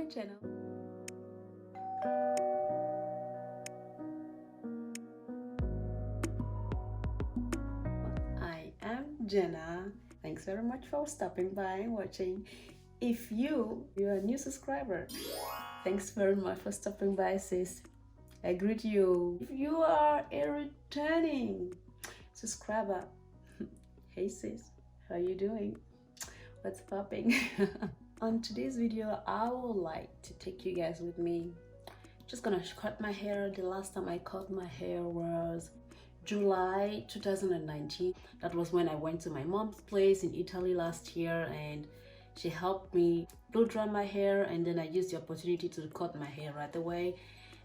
my channel. I am Jenna. Thanks very much for stopping by and watching. If you're a new subscriber, thanks very much for stopping by, sis. I greet you. If you are a returning subscriber, hey sis, how you doing? What's popping? On today's video, I would like to take you guys with me. Just gonna cut my hair. The last time I cut my hair was July 2019. That was when I went to my mom's place in Italy last year, and she helped me blow dry my hair, and then I used the opportunity to cut my hair right away.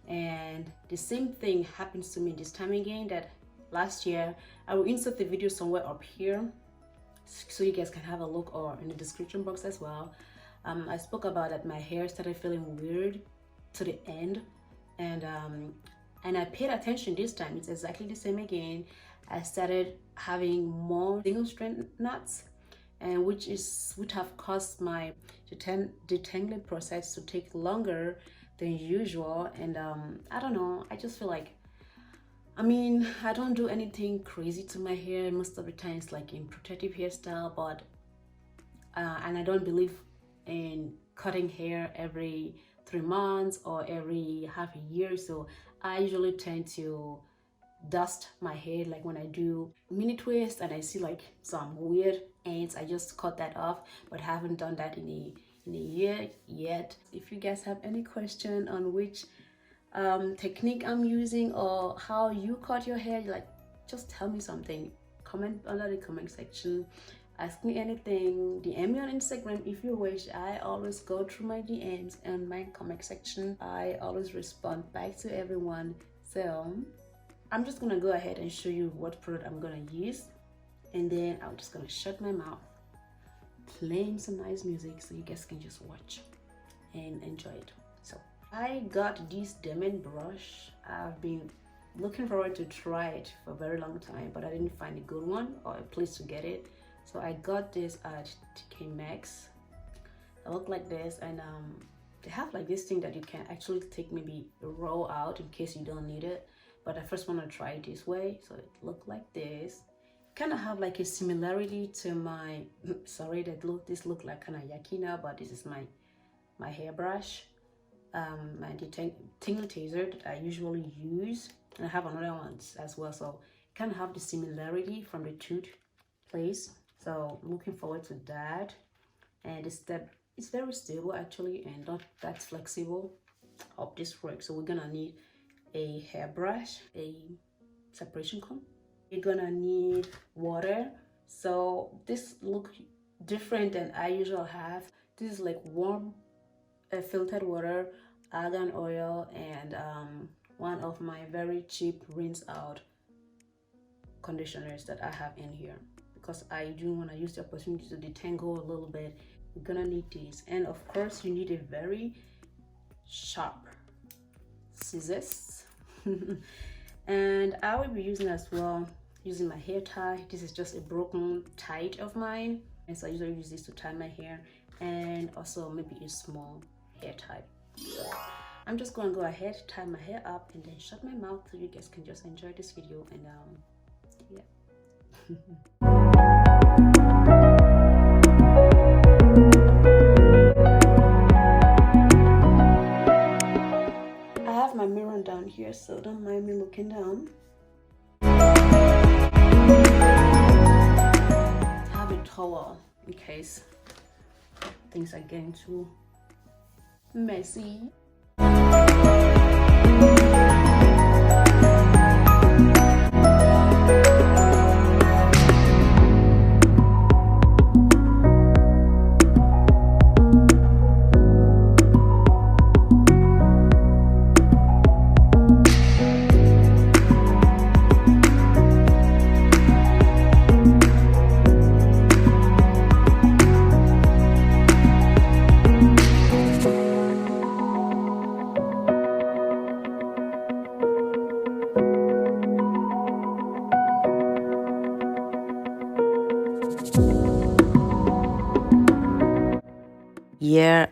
And the same thing happens to me this time again. That last year, I will insert the video somewhere up here so you guys can have a look, or in the description box as well. I spoke about that my hair started feeling weird to the end, and I paid attention this time. It's exactly the same again. I started having more single strand knots, and which have caused my detangling process to take longer than usual. And I don't know, I just feel like, I mean, I don't do anything crazy to my hair. Most of the time it's like in protective hairstyle, but and I don't believe in cutting hair every 3 months or every half a year. So I usually tend to dust my hair, like when I do mini twist and I see like some weird ends, I just cut that off, but I haven't done that in a year yet. If you guys have any question on which technique I'm using or how you cut your hair, like, just tell me something. Comment under the comment section, ask me anything, DM me on Instagram if you wish. I always go through my DMs and my comment section. I always respond back to everyone. So I'm just gonna go ahead and show you what product I'm gonna use, and then I'm just gonna shut my mouth, playing some nice music so you guys can just watch and enjoy it. So I got this diamond brush. I've been looking forward to try it for a very long time, but I didn't find a good one or a place to get it. So I got this at TK Maxx. They look like this, and they have like this thing that you can actually take maybe a roll out in case you don't need it. But I first want to try it this way. So it looked like this. Kind of have like a similarity to my sorry, this look like kind of yucky now, but this is my hairbrush, my Detangle taser that I usually use, and I have another ones as well. So kind of have the similarity from the tooth place. So I'm looking forward to that. And it's very stable actually, and not that flexible. Hope this works. So we're gonna need a hairbrush, a separation comb. You're gonna need water. So this look different than I usually have. This is like warm filtered water, argan oil, and one of my very cheap rinse out conditioners that I have in here, because I do want to use the opportunity to detangle a little bit. You're gonna need this, and of course you need a very sharp scissors. And I will be using my hair tie. This is just a broken tie of mine, and so I usually use this to tie my hair, and also maybe a small hair tie. So I'm just gonna go ahead, tie my hair up, and then shut my mouth so you guys can just enjoy this video. And yeah. I have my mirror down here, so don't mind me looking down. I have a towel in case things are getting too messy.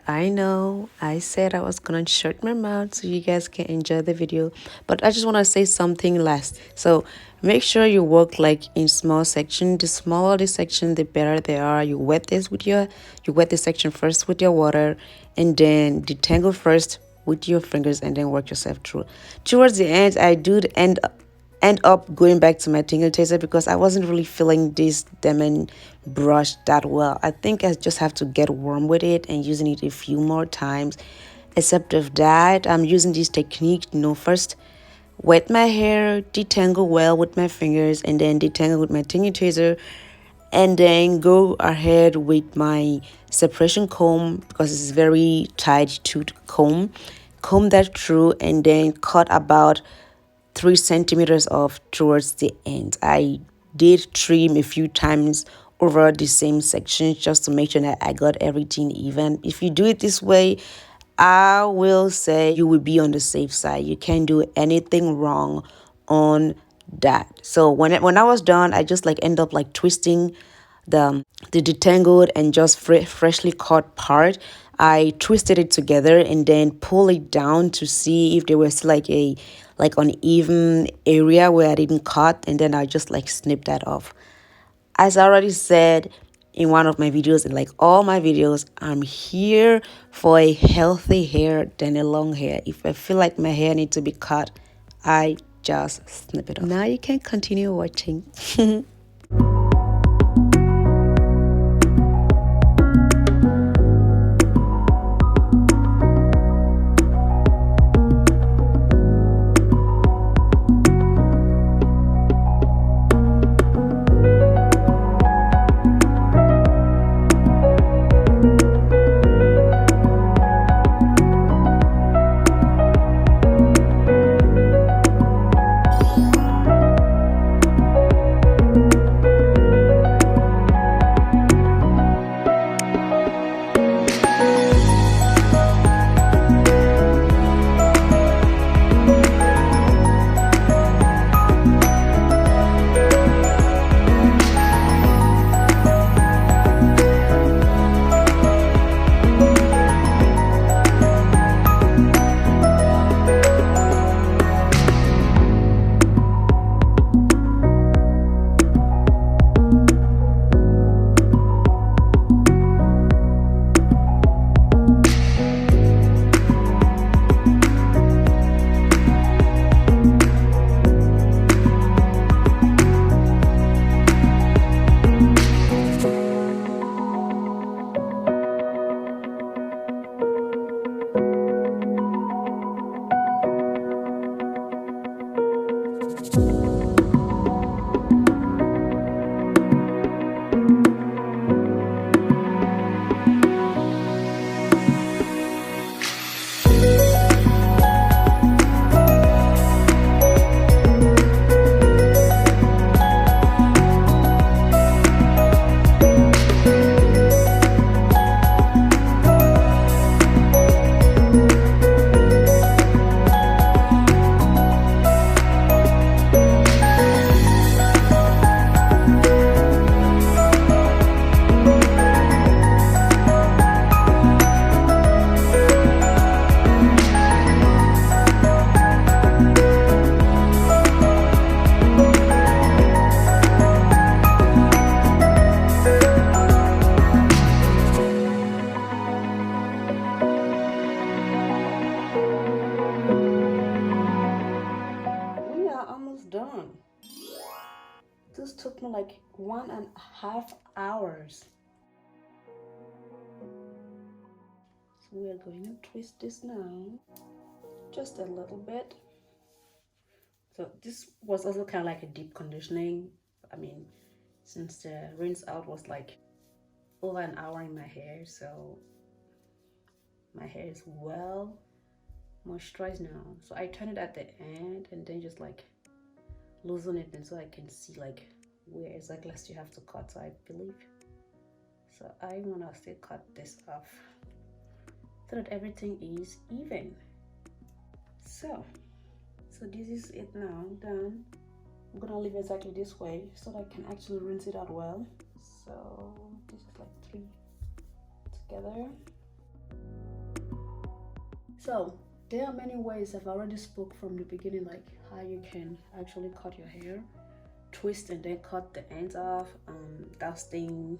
I know I said I was gonna shut my mouth so you guys can enjoy the video, but I just want to say something last. So make sure you work like in small section. The smaller the section, the better they are. You wet this section first with your water, and then detangle first with your fingers, and then work yourself through. Towards the end, I do end up going back to my tingle taser because I wasn't really feeling this diamond brush that well. I think I just have to get warm with it and using it a few more times. Except of that, I'm using this technique, first wet my hair, detangle well with my fingers, and then detangle with my tingle taser, and then go ahead with my separation comb because it's very tight to comb that through, and then cut about 3 centimeters off towards the end. I did trim a few times over the same section just to make sure that I got everything even. If you do it this way, I will say you will be on the safe side. You can't do anything wrong on that. So when I was done, I just like end up like twisting the detangled and just freshly cut part. I twisted it together and then pull it down to see if there was like a like uneven area where I didn't cut, and then I just like snip that off. As I already said in one of my videos, and like all my videos, I'm here for a healthy hair than a long hair. If I feel like my hair needs to be cut, I just snip it off. Now you can continue watching. Done. This took me like 1.5 hours. So we are going to twist this now, just a little bit. So this was also kind of like a deep conditioning. I mean, since the rinse out was like over an hour in my hair, so my hair is well moisturized now. So I turn it at the end and then just like loosen it, and so I can see like where exactly you have to cut. So I believe, so I want to still cut this off so that everything is even. So this is it now, done. I'm gonna leave exactly this way so that I can actually rinse it out well. So this is like 3 together. So there are many ways. I've already spoke from the beginning, like how you can actually cut your hair, twist and then cut the ends off, dusting.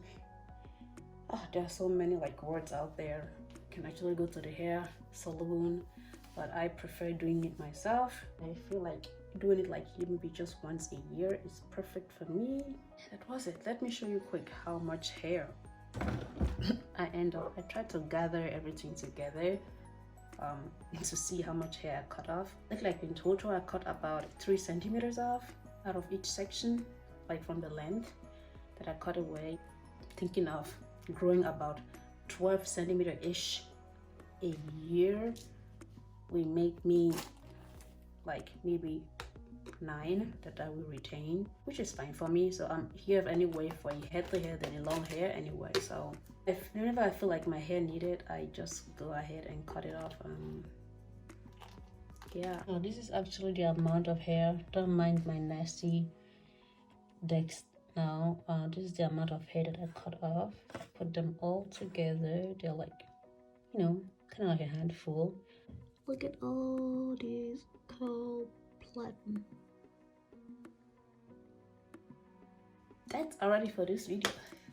There are so many like words out there. You can actually go to the hair salon, but I prefer doing it myself. I feel like doing it like maybe just once a year is perfect for me. That was it. Let me show you quick how much hair I end up. I try to gather everything together to see how much hair I cut off. Like in total, I cut about 3 centimeters off out of each section, like from the length that I cut away, thinking of growing about 12 centimeter ish a year will make me like maybe 9 that I will retain, which is fine for me. So I'm here anyway for a healthy hair than a long hair anyway. So whenever I feel like my hair needed, I just go ahead and cut it off. Yeah, so this is actually the amount of hair. Don't mind my nasty decks now. This is the amount of hair that I cut off. I put them all together. They're like, you know, kind of like a handful. Look at all these curl platinum. That's already for this video.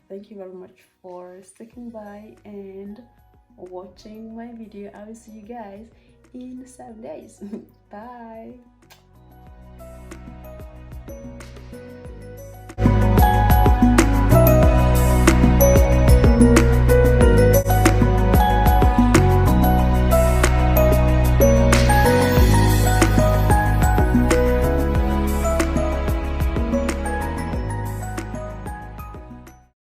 Thank you very much for sticking by and watching my video. I will see you guys in 7 days. Bye.